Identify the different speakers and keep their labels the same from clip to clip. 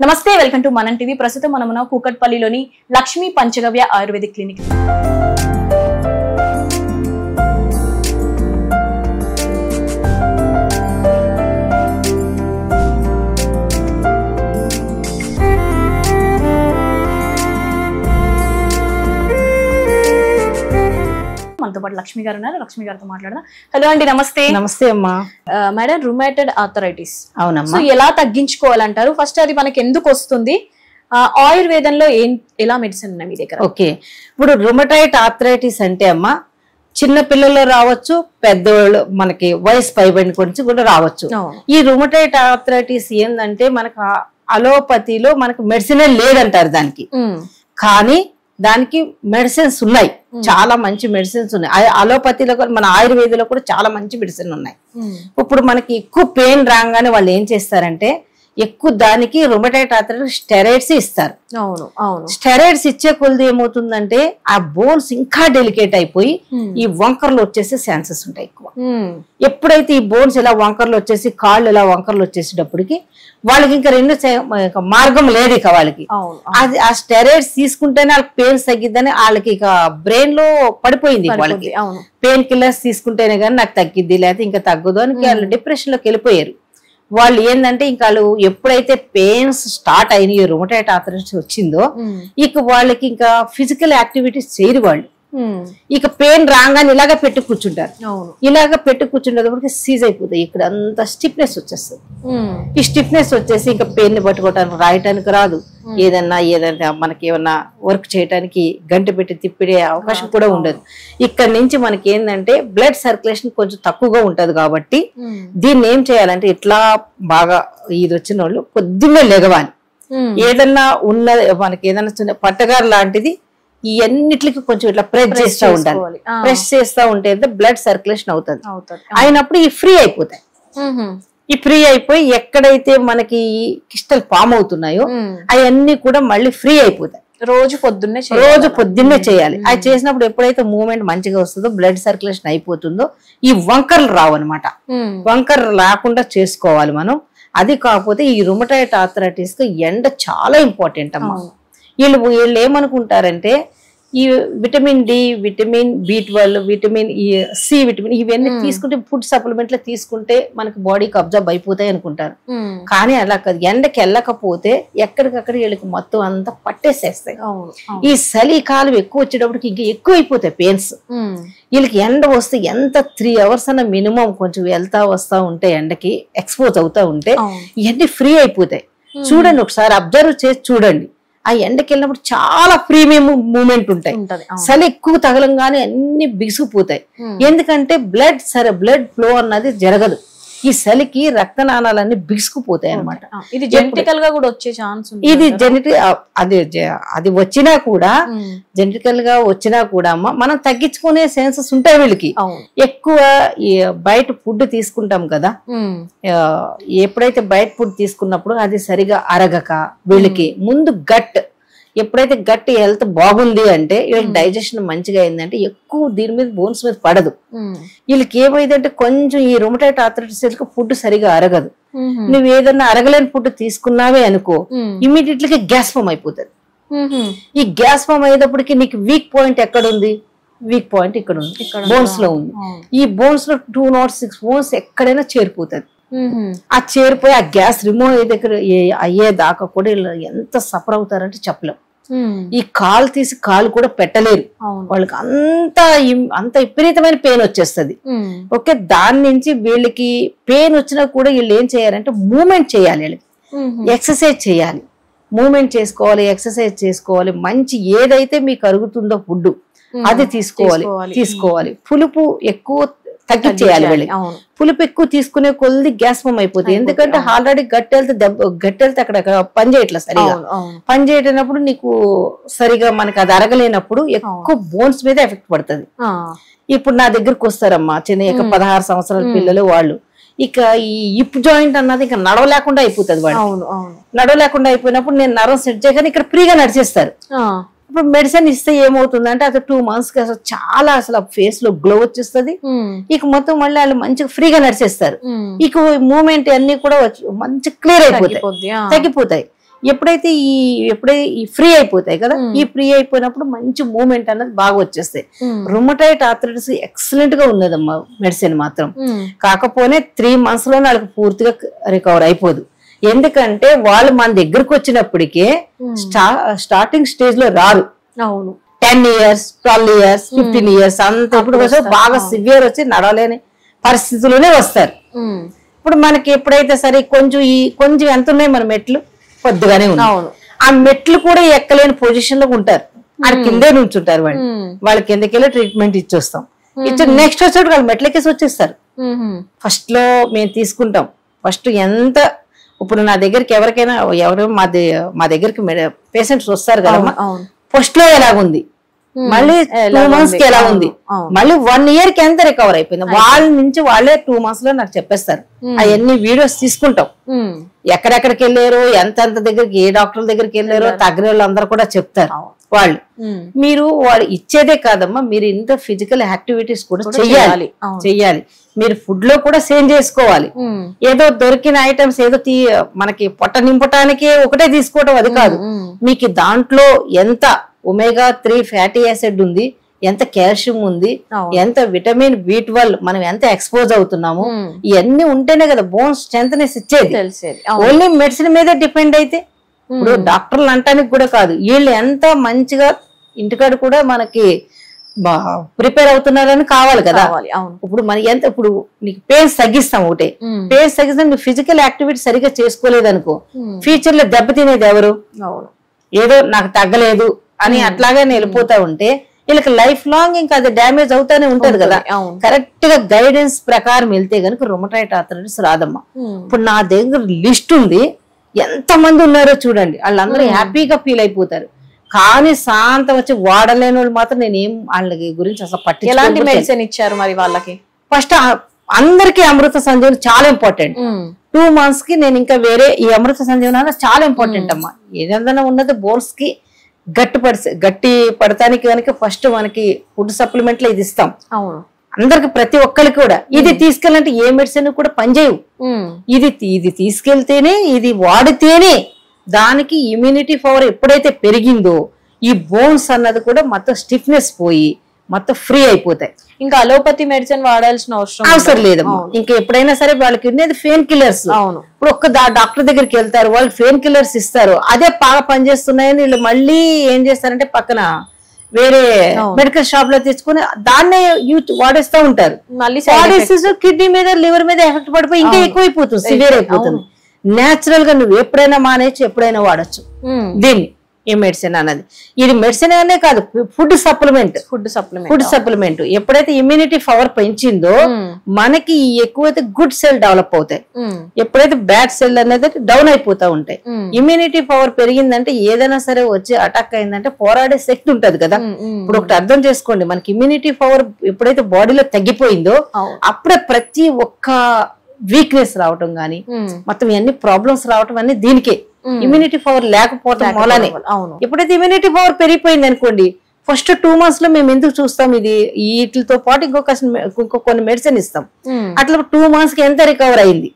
Speaker 1: నమస్తే, welcome to మనం TV. ప్రస్తుతం మనమున కూకట్పల్లిలోని లక్ష్మీ పంచగవ్య ఆయుర్వేదిక్ క్లినిక్. మనతో పాటు లక్ష్మి గారు ఉన్నారు. లక్ష్మి గారితో మాట్లాడదాం. హలో అండి, నమస్తే.
Speaker 2: నమస్తే అమ్మా.
Speaker 1: మేడం, రుమాటైడ్ ఆర్థరైటిస్
Speaker 2: అవునమ్మా,
Speaker 1: ఎలా తగ్గించుకోవాలంటారు? ఫస్ట్ అది మనకి ఎందుకు వస్తుంది? ఆయుర్వేదంలో ఎలా మెడిసిన్ ఉన్నాయి మీ దగ్గర?
Speaker 2: ఓకే, ఇప్పుడు రుమటైడ్ ఆర్థరైటిస్ అంటే అమ్మా చిన్న పిల్లల్లో రావచ్చు, పెద్దవాళ్ళు మనకి వయసు పైబడిన గురించి కూడా రావచ్చు. ఈ రుమటైడ్ ఆర్థరైటిస్ ఏంటంటే మనకు అలోపతిలో మనకు మెడిసినే లేదంటారు దానికి, కానీ దానికి మెడిసిన్స్ ఉన్నాయి, చాలా మంచి మెడిసిన్స్ ఉన్నాయి. అలోపతిలో మన ఆయుర్వేదంలో కూడా చాలా మంచి మెడిసిన్ ఉన్నాయి. ఇప్పుడు మనకి ఎక్కువ పెయిన్ రాగానే వాళ్ళు ఏం చేస్తారంటే ఎక్కువ దానికి రుమటైడ్ ఆర్థరైటిస్ స్టెరాయిడ్స్ ఇస్తారు. స్టెరాయిడ్స్ ఇచ్చే కొలది ఏమవుతుందంటే ఆ బోన్స్ ఇంకా డెలికేట్ అయిపోయి ఈ వంకర్లు వచ్చేసే ఛాన్సెస్ ఉంటాయి ఎక్కువ. ఎప్పుడైతే ఈ బోన్స్ ఇలా వంకర్లు వచ్చేసి కాళ్ళు ఇలా వంకర్లు వచ్చేసేటప్పటికి వాళ్ళకి ఇంకా రెండు మార్గం లేదు ఇక వాళ్ళకి. అది ఆ స్టెరాయిడ్స్ తీసుకుంటేనే వాళ్ళకి పెయిన్స్ తగ్గిద్దని వాళ్ళకి ఇక బ్రెయిన్ లో పడిపోయింది. వాళ్ళకి పెయిన్ కిల్లర్స్ తీసుకుంటేనే కానీ నాకు తగ్గిద్ది, లేకపోతే ఇంకా తగ్గదు అని వాళ్ళు డిప్రెషన్ లోకి వెళ్ళిపోయారు. వాళ్ళు ఏంటంటే ఇంకా వాళ్ళు ఎప్పుడైతే పెయిన్స్ స్టార్ట్ అయినాయో రుమటైడ్ ఆర్థరైటిస్ వచ్చిందో ఇక వాళ్ళకి ఇంకా ఫిజికల్ యాక్టివిటీస్ చేయరు వాళ్ళు. ఇక పెయిన్ రాగానే ఇలాగ పెట్టి కూర్చుంటారు. ఇలాగ పెట్టి కూర్చుంటే సీజ్ అయిపోతాయి, ఇక్కడ అంతా స్టిఫ్నెస్ వచ్చేస్తుంది. ఈ స్టిఫ్నెస్ వచ్చేసి ఇంకా పెయిన్ ని పట్టుకోవడానికి రాయటానికి రాదు, ఏదన్నా మనకి ఏమన్నా వర్క్ చేయడానికి గంట పెట్టి తిప్పిడే అవకాశం కూడా ఉండదు. ఇక్కడ నుంచి మనకి ఏంటంటే బ్లడ్ సర్క్యులేషన్ కొంచెం తక్కువగా ఉంటది కాబట్టి దీన్ని ఏం చేయాలంటే ఇట్లా బాగా ఇది వచ్చిన వాళ్ళు పొద్దున్నే లెగవాలి. ఏదన్నా ఉన్న మనకి ఏదన్నా చిన్న పట్టగారు లాంటిది ఈ అన్నిటికి కొంచెం ఇట్లా ప్రెస్ చేస్తూ ఉండాలి. ప్రెస్ చేస్తూ ఉంటే బ్లడ్ సర్క్యులేషన్ అవుతుంది. అయినప్పుడు ఈ ఫ్రీ అయిపోతాయి. ఈ ఫ్రీ అయిపోయి ఎక్కడైతే మనకి కిస్టల్ ఫామ్ అవుతున్నాయో అవన్నీ కూడా మళ్ళీ ఫ్రీ అయిపోతాయి.
Speaker 1: రోజు పొద్దున్నే
Speaker 2: చేయాలి. అది చేసినప్పుడు ఎప్పుడైతే మూవ్మెంట్ మంచిగా వస్తుందో బ్లడ్ సర్క్యులేషన్ అయిపోతుందో ఈ వంకర్లు రావు అనమాట. వంకర్ రాకుండా చేసుకోవాలి మనం. అది కాకపోతే ఈ రుమటైడ్ ఆర్థరైటిస్ కి ఎండ చాలా ఇంపార్టెంట్ అమ్మా. వీళ్ళు ఏమనుకుంటారంటే ఈ vitamin D, vitamin B12, vitamin C, vitamin ఇవన్నీ తీసుకుంటే ఫుడ్ సప్లిమెంట్ లో తీసుకుంటే మనకి బాడీకి అబ్జర్వ్ అయిపోతాయి అనుకుంటారు. కానీ అలా కాదు, ఎండకి వెళ్ళకపోతే ఎక్కడికక్కడ వీళ్ళకి మొత్తం అంతా పట్టేసేస్తాయి. ఈ చలి కాలం ఎక్కువ వచ్చేటప్పటికి ఇంకా ఎక్కువ అయిపోతాయి పెయిన్స్. వీళ్ళకి ఎండ వస్తే ఎంత 3 hours అన్న మినిమం కొంచెం వెళ్తా వస్తా ఉంటే ఎండకి ఎక్స్పోజ్ అవుతా ఉంటే ఇవన్నీ ఫ్రీ అయిపోతాయి. చూడండి, ఒకసారి అబ్జర్వ్ చేసి చూడండి. ఆ ఎండకి వెళ్ళినప్పుడు చాలా ప్రీమియం మూమెంట్ ఉంటాయి. చలి ఎక్కువ తగలంగానే అన్ని బిగుసిపోతాయి. ఎందుకంటే బ్లడ్ ఫ్లో అన్నది జరగదు. ఈ చలికి రక్తనాళాలన్నీ బిగుసుకుపోతాయి అనమాట.
Speaker 1: ఇది జెనెటికల్ గా కూడా వచ్చే ఛాన్స్ ఉంది.
Speaker 2: ఇది అది వచ్చినా కూడా జెనెటికల్ గా వచ్చినా కూడా మనం తగ్గించుకునే సెన్సెస్ ఉంటాయి వీళ్ళకి. ఎక్కువ బయట ఫుడ్ తీసుకుంటాం కదా, ఎప్పుడైతే బయట ఫుడ్ తీసుకున్నప్పుడు అది సరిగా అరగక వీళ్ళకి ముందు ఎప్పుడైతే గట్ హెల్త్ బాగుంది అంటే వీళ్ళకి డైజెషన్ మంచిగా అయిందంటే ఎక్కువ దీని మీద బోన్స్ మీద పడదు. వీళ్ళకి ఏమైందంటే కొంచెం ఈ రుమటైడ్ ఆర్థరైటిస్ ఫుడ్ సరిగా అరగదు. నువ్వు ఏదన్నా అరగలేని ఫుడ్ తీసుకున్నావే అనుకో, ఇమీడియట్లీ గ్యాస్ ఫామ్ అయిపోతుంది. ఈ గ్యాస్ ఫామ్ అయ్యేటప్పటికి నీకు వీక్ పాయింట్ ఎక్కడ ఉంది? వీక్ పాయింట్ ఇక్కడ ఉంది, బోన్స్ లో ఉంది. ఈ బోన్స్ లో 206 బోన్స్ ఎక్కడైనా చేరిపోతుంది. ఆ చేరిపోయి ఆ గ్యాస్ రిమూవ్ అయ్యేదాకా కూడా ఎంత సఫర్ అవుతారంటే చెప్పలేం. ఈ కాలు తీసి కాలు కూడా పెట్టలేరు వాళ్ళకి, అంత విపరీతమైన పెయిన్ వచ్చేస్తుంది. ఓకే, దాని నుంచి వీళ్ళకి పెయిన్ వచ్చినా కూడా వీళ్ళు ఏం చేయాలంటే మూమెంట్ చేయాలి, వీళ్ళకి ఎక్సర్సైజ్ చేయాలి, మూమెంట్ చేసుకోవాలి, ఎక్సర్సైజ్ చేసుకోవాలి. మంచి ఏదైతే మీకు అరుగుతుందో ఫుడ్ అది తీసుకోవాలి. పులుపు ఎక్కువ తగ్గించేయాలి వీళ్ళకి. పులుపు ఎక్కువ తీసుకునే కొద్ది గ్యాస్ ఫామ్ అయిపోతుంది. ఎందుకంటే ఆల్రెడీ గట్టెళ్తే అక్కడ పని చేయట్లేదు, సరిగా పని చేయటప్పుడు నీకు సరిగా మనకి అది అరగలేనప్పుడు ఎక్కువ బోన్స్ మీద ఎఫెక్ట్ పడుతుంది. ఇప్పుడు నా దగ్గరకు వస్తారమ్మా చిన్న 16 సంవత్సరాల పిల్లలు, వాళ్ళు ఇక ఈ హిప్ జాయింట్ అన్నది ఇంకా నడవలేకుండా అయిపోతుంది. వాడు నడవలేకుండా అయిపోయినప్పుడు నేను నరం సెట్ చేయగానే ఇక్కడ ఫ్రీగా నడిచేస్తారు. ఇప్పుడు మెడిసిన్ ఇస్తే ఏమవుతుందంటే అది 2 months కి అసలు చాలా ఫేస్ లో గ్లో వచ్చేస్తుంది. ఇక మొత్తం మళ్ళీ వాళ్ళు మంచిగా ఫ్రీగా నడిచేస్తారు. ఇక మూమెంట్ అన్ని కూడా మంచి క్లియర్ అయిపోతాయి, తగ్గిపోతాయి. ఎప్పుడైతే ఈ ఫ్రీ అయిపోతాయి కదా, ఈ ఫ్రీ అయిపోయినప్పుడు మంచి మూవ్మెంట్ అన్నది బాగా వచ్చేస్తాయి. రుమటైడ్ ఆర్థరైటిస్ ఎక్సలెంట్ గా ఉన్నదమ్మా మెడిసిన్ మాత్రం. కాకపోతే 3 months లోనే వాళ్ళకి పూర్తిగా రికవర్ అయిపోదు. ఎందుకంటే వాళ్ళు మన దగ్గరకు వచ్చినప్పటికే స్టార్టింగ్ స్టేజ్ లో రారు. 10 years 12 years 15 years అంత ఇప్పుడు బాగా సివియర్ వచ్చి నడవలేని పరిస్థితుల్లోనే వస్తారు. ఇప్పుడు మనకి ఎప్పుడైతే సరే కొంచెం ఎంత ఉన్నాయి మన మెట్లు కొద్దిగానే ఉన్నాయి. ఆ మెట్లు కూడా ఎక్కలేని పొజిషన్ లో ఉంటారు. ఆడ కిందే నుంచుంటారు. వాళ్ళకి కిందకెళ్ళి ట్రీట్మెంట్ ఇచ్చొస్తాం. నెక్స్ట్ వచ్చేటప్పుడు వాళ్ళు మెట్లకేసి వచ్చేస్తారు. ఫస్ట్ లో మేము తీసుకుంటాం. ఫస్ట్ ఎంత ఇప్పుడు నా దగ్గరికి ఎవరికైనా మా దగ్గరికి పేషెంట్స్ వస్తారు కదా, ఫస్ట్ లో ఎలాగుంది, మళ్ళీ 2 months కి ఎలా ఉంది, మళ్ళీ 1 year కి ఎంత రికవర్ అయిపోయింది, వాళ్ళ నుంచి వాళ్ళే 2 months లో నాకు చెప్పేస్తారు. అవన్నీ వీడియోస్ తీసుకుంటాం. ఎక్కడెక్కడికి వెళ్ళారు, ఎంత దగ్గరికి, ఏ డాక్టర్ దగ్గరికి వెళ్ళారో తగ్గని వాళ్ళు అందరూ కూడా చెప్తారు. వాళ్ళు వాళ్ళు ఇచ్చేదే కాదమ్మా, మీరు ఇంత ఫిజికల్ యాక్టివిటీస్ కూడా చెయ్యాలి. మీరు ఫుడ్ లో కూడా సేమ్ చేసుకోవాలి. ఏదో దొరికిన ఐటమ్స్ ఏదో మనకి పొట్ట నింపటానికి ఒకటే తీసుకోవటం అది కాదు. మీకు దాంట్లో ఎంత omega-3 ఫ్యాటీ యాసిడ్ ఉంది, ఎంత కాల్షియం ఉంది, ఎంత విటమిన్ B12 మనం ఎంత ఎక్స్పోజ్ అవుతున్నాము, ఇవన్నీ ఉంటేనే కదా బోన్స్ స్ట్రెంగ్త్నెస్ ఇచ్చేది. ఓన్లీ మెడిసిన్ మీదే డిపెండ్ అయితే ఇప్పుడు డాక్టర్లు అంటానికి కూడా కాదు, వీళ్ళు ఎంత మంచిగా ఇంటికాడ కూడా మనకి ప్రిపేర్ అవుతున్నారని కావాలి కదా. ఇప్పుడు మన ఇప్పుడు నీకు పెయిన్స్ తగ్గిస్తాం, ఒకటే పెయిన్స్ తగ్గిస్తాం, నువ్వు ఫిజికల్ యాక్టివిటీ సరిగ్గా చేసుకోలేదనుకో ఫ్యూచర్ లో దెబ్బతినేది ఎవరు? ఏదో నాకు తగ్గలేదు అని అట్లాగే వెళ్ళిపోతా ఉంటే వీళ్ళకి లైఫ్ లాంగ్ ఇంకా అది డ్యామేజ్ అవుతానే ఉంటది కదా. కరెక్ట్ గా గైడెన్స్ ప్రకారం వెళ్తే గనుక రుమటాయిడ్ ఆర్థరైటిస్ రాదమ్మా. ఇప్పుడు నా దగ్గర లిస్ట్ ఉంది, ఎంత మంది ఉన్నారో చూడండి, వాళ్ళందరూ హ్యాపీగా ఫీల్ అయిపోతారు. కానీ శాంతం వచ్చి వాడలేని వాళ్ళు మాత్రం నేనేం వాళ్ళ గురించి అసలు పట్టి.
Speaker 1: ఎలాంటి మెడిసిన్ ఇచ్చారు మరి వాళ్ళకి?
Speaker 2: ఫస్ట్ అందరికి అమృత సంజీవని చాలా ఇంపార్టెంట్. 2 months కి నేను ఇంకా వేరే ఈ అమృత సంజీవన చాలా ఇంపార్టెంట్ అమ్మా. ఏదైనా ఉన్నది బోన్స్ కి గట్టి పడటానికి కనుక ఫస్ట్ మనకి ఫుడ్ సప్లిమెంట్ లో ఇది ఇస్తాం. అందరికి ప్రతి ఒక్కరికి కూడా ఇది తీసుకెళ్ళాలంటే ఏ మెడిసిన్ కూడా పనిచేయవు. ఇది తీసుకెళ్తేనే, ఇది వాడితేనే దానికి ఇమ్యూనిటీ పవర్ ఎప్పుడైతే పెరిగిందో ఈ బోన్స్ అన్నది కూడా మొత్తం స్టిఫ్నెస్ పోయి మొత్తం ఫ్రీ అయిపోతాయి.
Speaker 1: ఇంకా అలోపతి మెడిసిన్ వాడాల్సిన
Speaker 2: అవసరం లేదమ్మా. ఇంకా ఎప్పుడైనా సరే వాళ్ళకి ఉండేది పెయిన్ కిల్లర్స్. ఇప్పుడు ఒక్క డాక్టర్ దగ్గరికి వెళ్తారు, వాళ్ళు పెయిన్ కిల్లర్స్ ఇస్తారు, అదే బాగా పనిచేస్తున్నాయని వీళ్ళు మళ్ళీ ఏం చేస్తారంటే పక్కన వేరే మెడికల్ షాప్ లో తెచ్చుకుని దాన్నే వాడేస్తూ ఉంటారు. కిడ్నీ మీద లివర్ మీద ఎఫెక్ట్ పడిపోయి ఇంకా ఎక్కువైపోతుంది, సివియర్ అయిపోతుంది. నేచురల్ గా నువ్వు ఎప్పుడైనా మానేచ్చు, ఎప్పుడైనా వాడచ్చు దీన్ని. ఈ మెడిసిన్ అన్నది ఇది మెడిసిన్ అనే కాదు, ఫుడ్ సప్లిమెంట్ ఎప్పుడైతే ఇమ్యూనిటీ పవర్ పెంచిందో మనకి ఎక్కువైతే గుడ్ సెల్ డెవలప్ అవుతాయి. ఎప్పుడైతే బ్యాడ్ సెల్ అనేది డౌన్ అయిపోతా ఉంటాయి. ఇమ్యూనిటీ పవర్ పెరిగిందంటే ఏదైనా సరే వచ్చి అటాక్ అయిందంటే పోరాడే శక్తి ఉంటది కదా. ఇప్పుడు ఒకటి అర్థం చేసుకోండి, మనకి ఇమ్యూనిటీ పవర్ ఎప్పుడైతే బాడీలో తగ్గిపోయిందో అప్పుడే ప్రతి ఒక్క వీక్నెస్ రావటం గానీ మొత్తం ఇవన్నీ ప్రాబ్లమ్స్ రావటం అన్ని దీనికే ఇమ్యూనిటీ పవర్ లేకపోవటం మూలనే. ఎప్పుడైతే ఇమ్యూనిటీ పవర్ పెరిగిపోయింది అనుకోండి, ఫస్ట్ 2 months లో మేము ఎందుకు చూస్తాం, ఇది వీటితో పాటు ఇంకొక కొన్ని మెడిసిన్ ఇస్తాం. అట్లా 2 months కి ఎంత రికవర్ అయింది,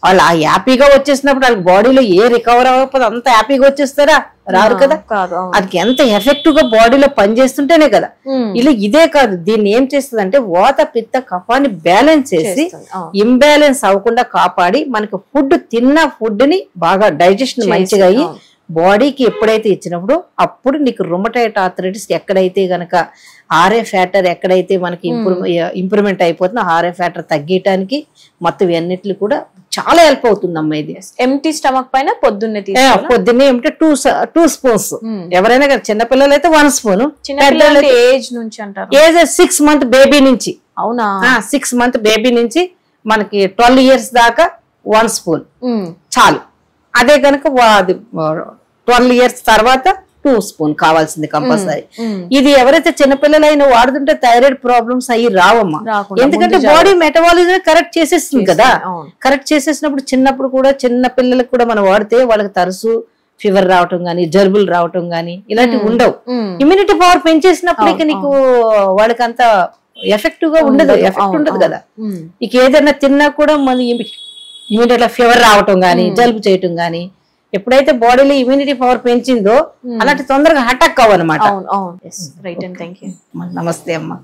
Speaker 2: వాళ్ళు ఆ హ్యాపీగా వచ్చేసినప్పుడు వాళ్ళకి బాడీలో ఏ రికవర్ అవ్వకపోతే అంత హ్యాపీగా వచ్చేస్తారా? రారు కదా. అది ఎంత ఎఫెక్టివ్ గా బాడీలో పనిచేస్తుంటేనే కదా. ఇలా ఇదే కాదు, దీన్ని ఏం చేస్తుంది అంటే వాత పిత్త కఫాన్ని బ్యాలెన్స్ చేసి ఇంబ్యాలెన్స్ అవ్వకుండా కాపాడి మనకి తిన్న ఫుడ్ ని బాగా డైజెషన్ మంచిగా అయ్యి బాడీకి ఎప్పుడైతే ఇచ్చినప్పుడు అప్పుడు నీకు రుమటాయిడ్ ఆర్థరైటిస్ ఎక్కడైతే గనక ఆర్ఏ ఫ్యాక్టర్ ఎక్కడైతే మనకి ఇంప్రూవ్మెంట్ అయిపోతుందో ఆర్ఏ ఫ్యాక్టర్ తగ్గటానికి మొత్తం ఇవన్నిట్లు కూడా చాలా హెల్ప్ అవుతుంది అమ్మా. ఇది
Speaker 1: ఎంటీ స్టమక్ పైన పొద్దున్నే
Speaker 2: ఏమిటంటే 2 spoons. ఎవరైనా కదా, చిన్నపిల్లలు అయితే 1 spoon.
Speaker 1: ఏజ్ నుంచి అంటారు,
Speaker 2: ఏజ్ 6 month బేబీ నుంచి.
Speaker 1: అవునా?
Speaker 2: 6 month బేబీ నుంచి మనకి 12 years దాకా 1 spoon చాలు. అదే కనుక 12 years తర్వాత 2 spoon కావాల్సింది కంపల్సరీ. ఇది ఎవరైతే చిన్నపిల్లలు అయినా వాడుతుంటే థైరాయిడ్ ప్రాబ్లమ్స్ అయ్యి రావమ్మా. ఎందుకంటే బాడీ మెటబాలిజం కరెక్ట్ చేసేస్తుంది కదా. కరెక్ట్ చేసేసినప్పుడు చిన్నప్పుడు కూడా చిన్న పిల్లలకు కూడా మనం వాడితే వాళ్ళకి తరచు ఫీవర్ రావటం గానీ జలుబులు రావటం గానీ ఇలాంటివి ఉండవు. ఇమ్యూనిటీ పవర్ పెంచేసినప్పుడు నీకు వాళ్ళకి అంత ఎఫెక్టివ్ గా ఉండదు కదా. ఇక ఏదైనా తిన్నా కూడా మన ఇమీడియట్ ఫీవర్ రావటం గానీ జలుబు చేయటం గానీ ఎప్పుడైతే బాడీలో ఇమ్యూనిటీ పవర్ పెంచిందో అలాంటి తొందరగా అటాక్ అవ్వనమాట.
Speaker 1: అవును అవును రైట్ అండ్ థ్యాంక్ యూ.
Speaker 2: నమస్తే అమ్మా.